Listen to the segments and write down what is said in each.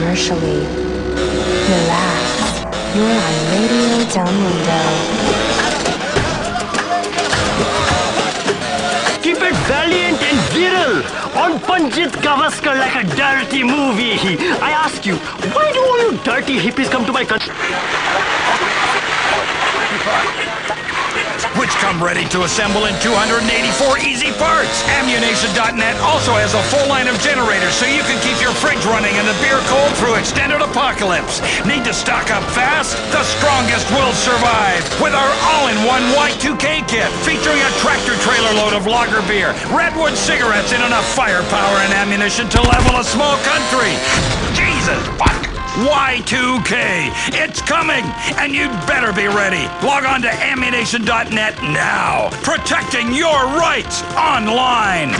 commercially. Relax. You're on Radio Del Mundo. Keep it valiant and virile. On Panjit Gavaskar like a dirty movie. I ask you, why do all you dirty hippies come to my country? Which come ready to assemble in 284 easy parts. Ammunition.net also has a full line of generators so you can keep your fridge running and the beer cold through extended apocalypse. Need to stock up fast? The strongest will survive with our all-in-one Y2K kit featuring a tractor trailer load of lager beer, redwood cigarettes, and enough firepower and ammunition to level a small country. Jesus, fuck! Y2K. It's coming, and you'd better be ready. Log on to ammunition.net now. Protecting your rights online.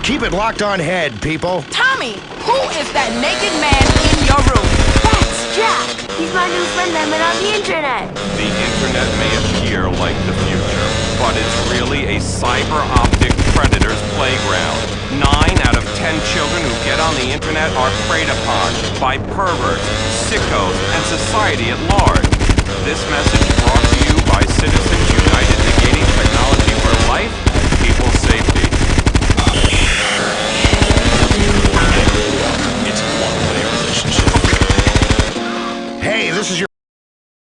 Keep it locked on head, people. Tommy, who is that naked man in your room? That's Jack. He's my new friend I met on the internet. The internet may appear like the future, but it's really a cyber-optic predator's playground. 9 out of 10 children who get on the internet are preyed upon by perverts, sickos, and society at large. This message brought to you by Citizens United Negating Technology for Life, People Say